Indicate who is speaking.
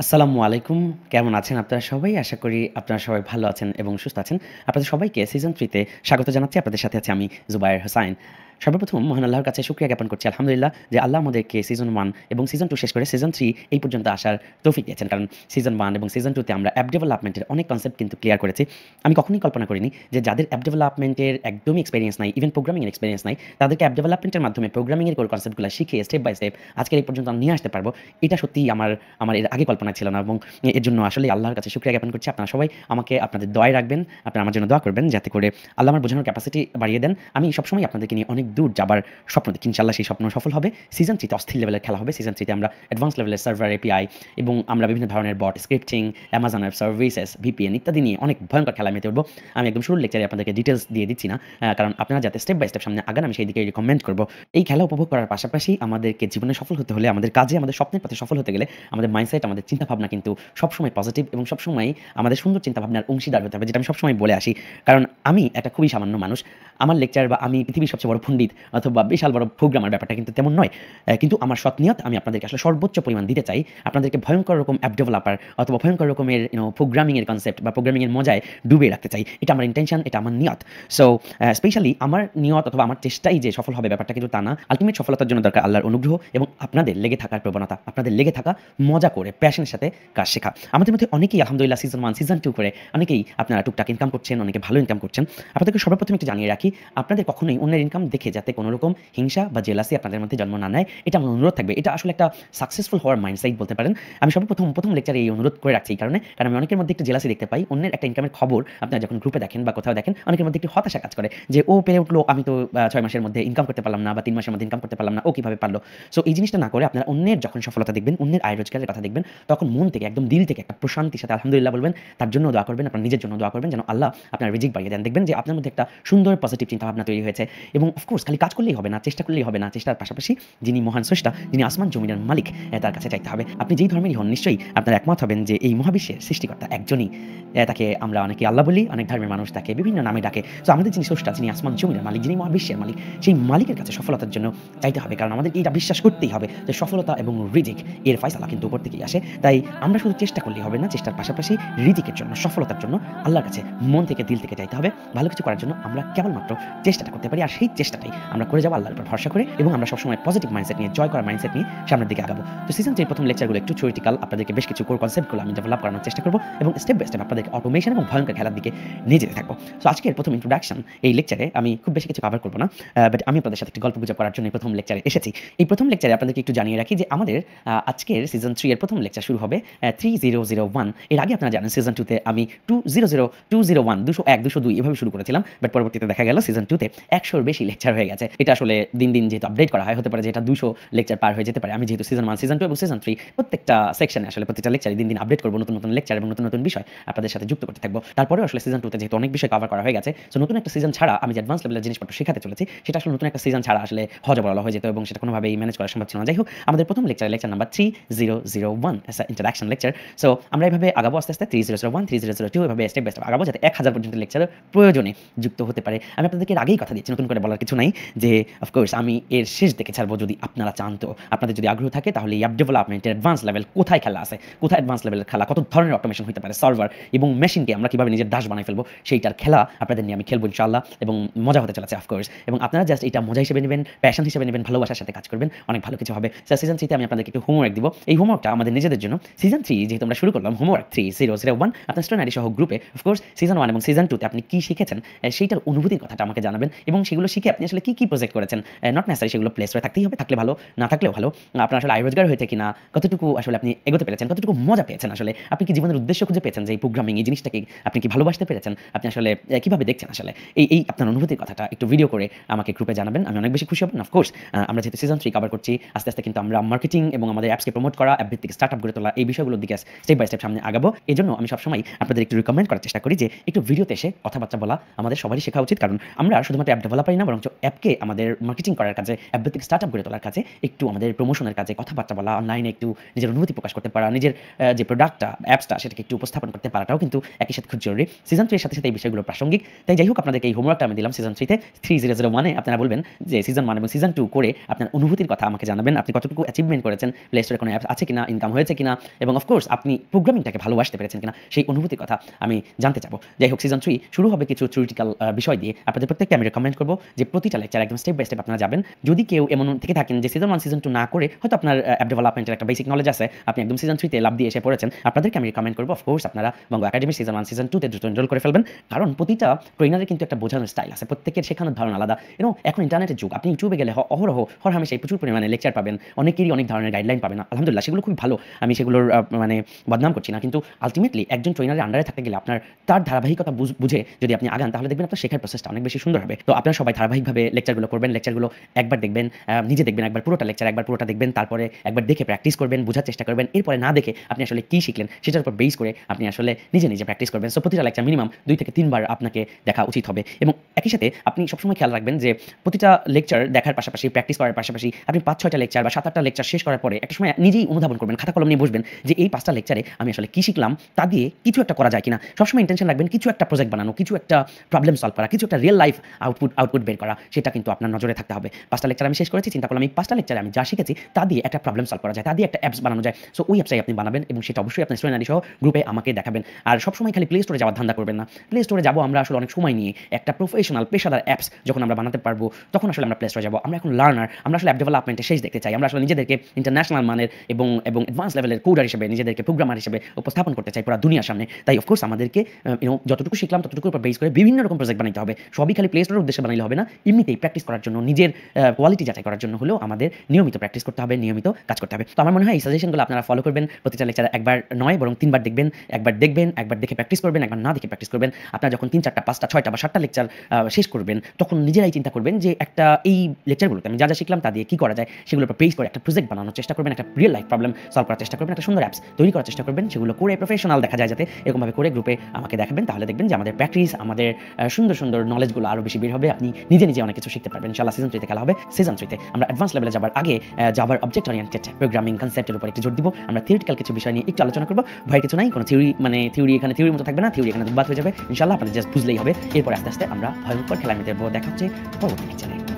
Speaker 1: আসসালামু আলাইকুম। কেমন আছেন আপনারা সবাই? আশা করি আপনারা সবাই ভালো আছেন এবং সুস্থ আছেন। আপনাদের সবাইকে সিজন 3 তে স্বাগত জানাচ্ছি। আপনাদের সাথে আছি আমি জুবায়ের হোসাইন। সর্বপ্রথম মহান আল্লাহর কাছে শুকরিয়া জ্ঞাপন করছি আলহামদুলিল্লাহ যে আল্লাহ আমাদেরকে সিজন 1 এবং সিজন 2 শেষ করে সিজন 3 এই পর্যন্ত আসার তৌফিক দিয়েছেন। কারণ সিজন 1 এবং সিজন 2 তে আমরা অ্যাপ ডেভেলপমেন্টের অনেক কনসেপ্ট কিন্তু ক্লিয়ার করেছি। আমি কখনোই কল্পনা করিনি যে যাদের অ্যাপ ডেভেলপমেন্টের একদমই এক্সপেরিয়েন্স নাই, ইভেন প্রোগ্রামিং এর এক্সপেরিয়েন্স নাই, তাদেরকে অ্যাপ ডেভেলপমেন্টের মাধ্যমে প্রোগ্রামিং এর কোর কনসেপ্টগুলো শিখিয়ে স্টেপ বাই স্টেপ আজকের এই পর্যন্ত নিয়ে আসতে পারবো। এটা সত্যিই আমার এর আগে কল্পনা ছিল না এবং এর জন্য আসলেই আল্লাহর কাছে শুকরিয়া জ্ঞাপন করছি। আপনারা সবাই আমাকে আপনাদের দোয়ায় রাখবেন। আপনারা আমার জন্য দোয়া করবেন যাতে করে আল্লাহ আমার বোঝানোর ক্যাপাসিটি বাড়িয়ে দেন। আমি সবসময় আপনাদেরকে নিয়ে অনেক দূর যাবার স্বপ্ন দেখি। ইনশাআল্লাহ সেই স্বপ্ন সফল হবে। সিজন 3 তে অস্থির লেভেলের খেলা হবে। সিজন 3 তে আমরা অ্যাডভান্স লেভেলের সার্ভার এপিআই এবং আমরা বিভিন্ন ধরনের bot, scripting, Amazon web services, VPN ইত্যাদি নিয়ে অনেক ভয়ঙ্কর খেলায় মেতে উঠব। আমি একদম শুরুর লেকচারে আপনাদেরকে ডিটেইলস দিয়ে দিচ্ছি না। কারণ আপনারা যাতে স্টেপ বাই স্টেপ সামনে আগান আমি সেই দিকে রিকমেন্ড করব। এই খেলা উপভোগ করার পাশাপাশি আমাদেরকে জীবনে সফল হতে হলে, আমাদের কাজে, আমাদের স্বপ্নের পথে সফল হতে গেলে আমাদের মাইন্ডসেট, আমাদের চিন্তাভাবনা কিন্তু সবসময় পজিটিভ এবং সবসময় আমাদের সুন্দর চিন্তাভাবনার অংশীদার হতে হবে, যেটা আমি সবসময় বলে আসি। কারণ আমি একটা খুবই সামান্য মানুষ। আমার লেকচার বা আমি পৃথিবীর সবচেয়ে বড় পণ্ডিত অথবা বিশাল বড় প্রোগ্রামার ব্যাপারটা কিন্তু তেমন নয়। কিন্তু আমার সৎ নিয়ত আমি আপনাদেরকে আসলে সর্বোচ্চ পরিমাণ দিতে চাই। আপনাদেরকে ভয়ঙ্কর রকম অ্যাপ ডেভেলপার অথবা ভয়ঙ্কর রকমের প্রোগ্রামিং এর কনসেপ্ট বা প্রোগ্রামিং এর মজায় ডুবিয়ে রাখতে চাই। এটা আমার ইনটেনশন, এটা আমার নিয়ত। সো স্পেশালি আমার নিয়ত অথবা আমার চেষ্টাই যে সফল হবে ব্যাপারটা কিন্তু তা না। আল্টিমেট সফলতার জন্য দরকার আল্লাহর অনুগ্রহ এবং আপনাদের লেগে থাকার প্রবণতা, আপনাদের লেগে থাকা, মজা করে প্যাশনের সাথে কাজ শেখা। আমাদের মধ্যে অনেকেই আলহামদুলিল্লাহ সিজন 1, সিজন 2 করে অনেকেই আপনারা টুকটাক ইনকাম করছেন, অনেকে ভালো ইনকাম করছেন। আপনাদেরকে সর্বপ্রথম একটু জানিয়ে রাখি, আপনাদের কখনোই অন্যের ইনকাম দেখে যাতে কোনো রকম হিংসা বা জেলাসি আপনাদের মধ্যে জন্ম না নেয়, এটা আমার অনুরোধ থাকবে। এটা আসলে একটা সাকসেসফুল হওয়ার মাইন্ডসেট বলতে পারেন। আমি প্রথম লেকচারে এই অনুরোধ করে রাখছি এই কারণে, কারণ আমি অনেকের মধ্যে একটু জেলাসি দেখতে পাই। অন্যের একটা ইনকামের খবর আপনারা যখন গ্রুপে দেখেন বা কোথাও দেখেন, অনেকের মধ্যে একটু হতাশা কাজ করে যে ও পেরে উঠলো, আমি তো 6 মাসের মধ্যে ইনকাম করতে পারলাম না বা 3 মাসের মধ্যে ইনকাম করতে পারলাম না, ও কিভাবে পারলো? সো এই জিনিসটা না করে আপনারা অন্যের যখন সফলতা দেখবেন, অন্যের আয় রোজগারের কথা দেখবেন, তখন মন থেকে একদম দিল থেকে একটা প্রশান্তির সাথে আলহামদুলিল্লাহ বলবেন। তার জন্য দোয়া করবেন, আপনার নিজের জন্য দোয়া করবেন যেন আল্লাহ আপনার রিজিক বাড়িয়ে দেন। দেখবেন যে আপনার মধ্যে একটা সুন্দর পজিটিভ চিন্তাভাবনা তৈরি হয়েছে। এবং অফকোর্স খালি কাজ করলেই হবে না, চেষ্টা করলেই হবে না। চেষ্টার পাশাপাশি যিনি মহান স্রষ্টা, যিনি আসমান জমিনের মালিক, তার কাছে চাইতে হবে। আপনি যেই ধর্মেরই হন নিশ্চয়ই আপনারা একমত হবেন যে এই মহাবিশ্বের সৃষ্টিকর্তা একজনই। তাকে আমরা অনেকে আল্লাহ বলি, অনেক ধর্মের মানুষ তাকে বিভিন্ন নামে ডাকে। সো আমাদের যিনি স্রষ্টা, যিনি আসমান জমিনের মালিক, যিনি মহাবিশ্বের মালিক, সেই মালিকের কাছে সফলতার জন্য চাইতে হবে। কারণ আমাদের এটা বিশ্বাস করতেই হবে যে সফলতা এবং রিজিক এর ফয়সালা কিন্তু উপর থেকেই আসে। তাই আমরা শুধু চেষ্টা করলেই হবে না, চেষ্টার পাশাপাশি রিজিকের জন্য, সফলতার জন্য আল্লাহর কাছে মন থেকে দিল থেকে চাইতে হবে। ভালো কিছু করার জন্য আমরা কেবলমাত্র চেষ্টাটা করতে পারি, আর সেই চেষ্টাটাই আমরা করে যাবো আল্লাহর উপর ভরসা করে এবং আমরা সবসময় পজিটিভ মাইন্ডসেট নিয়ে, জয় করার মাইন্ডসেট নিয়ে সামনের দিকে আগাবো। তো সিজন 3 প্রথম লেকচারগুলো একটু থিওরিটিক্যাল, আপনাদেরকে বেশ কিছু কোর কনসেপ্টগুলো আমি ডেভেলপ করানোর চেষ্টা করব এবং স্টেপ বাই স্টেপ আপনাদেরকে অটোমেশন এবং ভয়ঙ্কর খেলার দিকে নিয়ে যেতে থাকবো। সো আজকের প্রথম ইন্ট্রোডাকশন এই লেকচারে আমি খুব বেশি কিছু কভার করবো না, বাট আমি আপনাদের সাথে একটু গল্পগুজব করার জন্য প্রথম লেকচারে এসেছি। এই প্রথম লেকচারে আপনাদেরকে একটু জানিয়ে রাখি যে আমাদের আজকের সিজন 3 এর প্রথম লেকচার শুরু হবে 3001। এর আগে আপনারা জানেন সিজন 2 তে আমি 200, 201, 201, 202 এভাবে শুরু করেছিলাম, বাট পরবর্তীতে দেখা গেল সিজন 2 তে 100 এর বেশি লেকচার হয়ে গেছে। এটা আসলে দিন দিন যেহেতু আপডেট করা হয়, হতে পারে যে এটা 200 লেকচার পার হয়ে যেতে পারে। আমি যেহেতু সিজন 1, সিজন 2 এবং সিজন 3 প্রত্যেকটা সেকশনে আসলে প্রত্যেকটা লেকচারে দিন দিন আপডেট করব, নতুন নতুন লেকচার এবং নতুন নতুন বিষয় আপনাদের সাথে যুক্ত করতে থাকবো। তারপরেও আসলে সিজন 2 তে যেহেতু অনেক বিষয় কভার করা হয়ে গেছে, সো নতুন একটা সিজন ছাড়া আমি যে অ্যাডভান্স লেভেলের জিনিসপত্র শেখাতে চলেছি সেটা আসলে নতুন একটা সিজন ছাড়া আসলে হজবরল হয়ে যেত এবং সেটা কোনোভাবেই ম্যানেজ করা সম্ভব ছিল না। যাই হোক, আমাদের প্রথম lecture, lecture number 3001 S interaction lecture. So আমরা এভাবে আগাবো আস্তে আস্তে 3001, 3002 এভাবে স্টেপ বাই স্টেপ আগাবো যাতে 1000 পর্যন্ত লেকচারের প্রয়োজনে যুক্ত হতে পারে। আমি আপনাদেরকে এর আগেই কথা দিচ্ছি, নতুন করে বলার কিছু নাই, যে অফকোর্স আমি এর শেষ দেখে ছাড়বো যদি আপনারা চান। তো আপনাদের যদি আগ্রহ থাকে তাহলে এই অ্যাপ ডেভেলপমেন্টের অ্যাডভান্স লেভেল কোথায় খেলা আছে, কোথায় অ্যাডভান্স লেভেলের খেলা, কত ধরনের অটোমেশন হতে পারে, সার্ভার এবং মেশিনকে আমরা কিভাবে নিজের দাস বানাই ফেলবো, সেইটার খেলা আপনাদের নিয়ে আমি খেলবো ইনশাআল্লাহ এবং মজা হতে চলেছে অফকোর্স। এবং আপনারা জাস্ট এটা মজা হিসেবে নেবেন, প্যাশন হিসেবে নেবেন, ভালোবাসার সাথে কাজ করবেন, অনেক ভালো কিছু হবে। সিজন 3 তে আমি আপনাদেরকে একটু হোমওয়ার্ক দিব। এই হোমওয়ার্কটা আমাদের নিজেদের জন্য। সিজন 3 যেহেতু আমরা শুরু করলাম, হোমওয়ার্ক 3001 আপনার স্টুডেন্ট আইডি সহ গ্রুপে অফকোর্স সিজন 1 এবং সিজন 2 তে আপনি কি শিখেছেন সেইটার অনুভূতির কথাটা আমাকে জানাবেন এবং সেগুলো শিখে আপনি আসলে কি প্রজেক্ট করেছেন। নট নেসেসারি সেগুলো প্লেস হয়ে থাকতেই হবে, থাকলে ভালো, না থাকলেও ভালো। আপনার আসলে আয় রোজগার হয়েছে কিনা, কতটুকু আসলে আপনি এগোতে পেরেছেন, কতটুকু মজা পেয়েছেন, আসলে আপনি কি জীবনের উদ্দেশ্য খুঁজে পেয়েছেন যে এই প্রোগ্রামিং এই জিনিসটাকে আপনি কি ভালোবাসতে পেরেছেন, আপনি আসলে কিভাবে দেখছেন আসলে এই আপনার অনুভূতির কথাটা একটু ভিডিও করে আমাকে গ্রুপে জানাবেন, আমি অনেক বেশি খুশি হব। অফকোর্স আমরা যেহেতু সিজন 3 কভার করছি, আস্তে আস্তে কিন্তু আমরা মার্কেটিং এবং আমাদের অ্যাপসকে প্রমোট করা, অ্যাপ ভিত্তিক স্টার্টআপ গড়ে তোলা, এই বিষয়গুলোর দিকে স্টেপ বাই স্টেপ সামনে আগাবো। এজন্য আমি সবসময় আপনাদের একটু রিকমেন্ড করার চেষ্টা করি যে একটু ভিডিওতে এসে কথাবার্তা বলা আমাদের সবারই শেখা উচিত, কারণ আমরা শুধুমাত্র অ্যাপ ডেভেলপারই না, বরং অ্যাপকে আমাদের মার্কেটিং করার কাজে, অ্যাপ ভিত্তিক স্টার্টআপ গড়ে তোলার কাজে, একটু আমাদের প্রমোশনের কাজে, কথাবার্তা বলা, অনলাইনে একটু নিজের অনুভূতি প্রকাশ করতে পারা, নিজের যে প্রোডাক্টটা, অ্যাপসটা সেটাকে একটু উপস্থাপন করতে পারাটাও কিন্তু একই সাথে খুব জরুরি। সিজন 3 এর সাথে, সাথে এই বিষয়গুলো প্রাসঙ্গিক। তাই যাই হোক, আপনাদেরকে এই হোমওয়ার্কটা আমি দিলাম সিজন 3 তে 3001 এ আপনারা বলবেন যে সিজন 1 এবং সিজন 2 করে আপনার অনুভূতির কথা আমাকে জানাবেন। আপনি কতটুকু অ্যাচিভমেন্ট করেছেন, প্লে স্টোরে কোনো অ্যাপস আছে কিনা, ইনকাম হয়েছে কিনা, এবং অফকোর্স আপনি প্রোগ্রামিংটাকে ভালোবাসতে পেরেছেন কিনা, সেই অনুভূতির কথা আমি জানতে চাবো। যাই হোক, সিজন 3 শুরু হবে কিছু থিওরিটিক্যাল বিষয় দিয়ে। আপনাদের প্রত্যেককে আমি রেকমেন্ড করবো যে প্রতিটা লেকচার একদম স্টেপ বাই স্টেপ আপনারা যাবেন। যদি কেউ এমন থেকে থাকেন যে সিজন 1 সিজন 2 না করে হয়তো আপনার অ্যাপ ডেভেলপমেন্টের একটা বেসিক নলেজ আছে, আপনি একদম সিজন 3 তে লাভ দিয়ে এসে পড়েছেন, আপনাদেরকে আমি রেকমেন্ড করবো অফকোর্স আপনারা বঙ্গ একাডেমি সিজন 1 সিজন 2 তে দ্রুত এনরোল করে ফেলবেন। কারণ প্রতিটা ট্রেনারের কিন্তু একটা বোঝানোর স্টাইল আছে, প্রত্যেকের শেখানোর ধরন আলাদা। এবং এখন ইন্টারনেটের যুগ, আপনি ইউটিউবে গেলে অহরহ হরহামেশাই প্রচুর পরিমাণে লেকচার পাবেন, অনেকেরই অনেক ধরনের গাইডলাইন পাবেন। আলহামদুলিল্লাহ, সেগুলো খুবই ভালো, আমি সেগুলোর মানে বদনাম করছি না। কিন্তু আলটিমেটলি একজন ট্রেনারের আন্ডারে থাকতে গেলে আপনার তার ধারাবাহিকতা বুঝে যদি আপনি আগান, তাহলে দেখবেন আপনার শেখার প্রসেসটা অনেক বেশি সুন্দর হবে। তো আপনারা সবাই ধারাবাহিকভাবে লেকচারগুলো করবেন, লেকচারগুলো একবার দেখবেন, নিজে দেখবেন একবার পুরোটা লেকচার, একবার পুরোটা দেখবেন, তারপরে একবার দেখে প্র্যাকটিস করবেন, বোঝার চেষ্টা করবেন। এরপরে না দেখে আপনি আসলে কী শিখলেন সেটার উপর বেস করে আপনি আসলে নিজে নিজে প্র্যাকটিস করবেন। সো প্রতিটা লেকচার মিনিমাম 2 থেকে 3 বার আপনাকে দেখা উচিত হবে। এবং একই সাথে আপনি সবসময় খেয়াল রাখবেন যে প্রতিটা লেকচার দেখার পাশাপাশি, প্র্যাকটিস করার পাশাপাশি আপনি 5-6টা লেকচার বা 7-8টা লেকচার শেষ করার পরে একটা সময় নিজেই অনুধাবন করবেন, খাতা কলম নিয়ে বসবেন যে এই 5টা লেকচারে আমি আসলে কী শিখলাম, তা দিয়ে কিছু একটা করা যায় কিনা। সবসময় ইন্টেনশন রাখবেন কিছু একটা প্রজেক্ট বানানো, কিছু একটা প্রবলেম সলভ করা, কিছু একটা রিয়েল লাইফ আউটপুট বের করা, সেটা কিন্তু আপনার নজরে থাকতে হবে। 5টা লেকচার আমি শেষ করেছি, চিন্তা করলাম এই 5টা লেকচারে আমি যা শিখেছি তা দিয়ে একটা প্রবলেম সলভ করা যায়, তা দিয়ে একটা অ্যাপস বানানো যায়। সো ওই অ্যাপসটাই আপনি বানাবেন এবং সেটা অবশ্যই আপনার স্টুডেন্ট সহ গ্রুপে আমাকে দেখাবেন। আর সবসময় খালি প্লে স্টোরে যাওয়ার ধান্দা করবেন না। প্লে স্টোরে যাবো আমরা আসলে অনেক সময় নিয়ে, একটা প্রফেশনাল পেশাদার অ্যাপস যখন আমরা বানাতে পারবো তখন আসলে আমরা প্লে স্টোরে যাবো। আমরা এখন লার্নার, আমরা আসলে অ্যাপ ডেভেলপমেন্টের শেষ দেখতে চাই। আমরা আসলে নিজেদেরকে ইন্টারন্যাশনাল মানের এবং অ্যাডভান্স লেভেলের কোডার হিসেবে, নিজেদেরকে প্রোগ্রামার হিসেবে উপস্থাপন করতে চাই পুরো দুনিয়ার সামনে। তাই অফকোর্স আমাদেরকে যতটুকু শিখলাম ততটুকুর উপর বেস করে বিভিন্ন রকম প্রজেক্ট বানাতে হবে। সবই খালি প্লে স্টোরের উদ্দেশ্যে বানাইলে হবে না, এমনিতেই প্র্যাকটিস করার জন্য, নিজের কোয়ালিটি যাচাই করার জন্য হলেও আমাদের নিয়মিত প্র্যাকটিস করতে হবে, নিয়মিত কাজ করতে হবে। তো আমার মনে হয় এই সাজেশনগুলো আপনারা ফলো করবেন। প্রতিটা লেকচার একবার নয় বরং 3 বার দেখবেন, একবার দেখে প্র্যাকটিস করবেন, একবার না দেখে প্র্যাকটিস করবেন। আপনারা যখন 3, 4টা, 5টা, 6টা বা 7টা লেকচার শেষ করবেন তখন নিজেরাই চিন্তা করবেন যে একটা এই লেকচারগুলোতে আমি যা যা শিখলাম তা দিয়ে কী করা যায়, সেগুলোর উপর বেস করে একটা প্রজেক্ট বানানোর চেষ্টা করবেন, একটা রিয়েল লাইফ প্রবলেম সলভ করার চেষ্টা করবেন, একটা সুন্দর অ্যাপস তৈরি করার চেষ্টা করবেন, সেগুলো করে প্রফেশনাল দেখা যায় যাতে এরকমভাবে করে গ্রুপে আমাকে দেখাবেন। তাহলে দেখবেন যে আমাদের প্র্যাকটিস, আমাদের সুন্দর সুন্দর নলেজগুলো আরও বেশি বের হবে। আপনি নিজে নিজে অনেক কিছু শিখতে পারবেন। ইনশাআল্লাহ সিজন 3 খেলা হবে। সিজন 3 আমরা অ্যাডভান্স লেভেলে যাবার আগে জাভার অবজেক্ট ওরিয়েন্টেড প্রোগ্রামিং কনসেপ্টের উপর একটু জোর দিব। আমরা থিওরিটিক্যাল কিছু বিষয় নিয়ে একটু আলোচনা করব। ভয় কিছু নাই, কোনো থিওরি এখানে থিওরির মতো থাকবে না, থিওরি এখানে দুবাদ হয়ে যাবে। ইনশাআল্লাহ আপনাদের জাস্ট বুঝলেই হবে। এরপর আস্তে আস্তে আমরা ভয়ঙ্কর খেলার মধ্যে দেখা হচ্ছে পরবর্তী লেকচারে।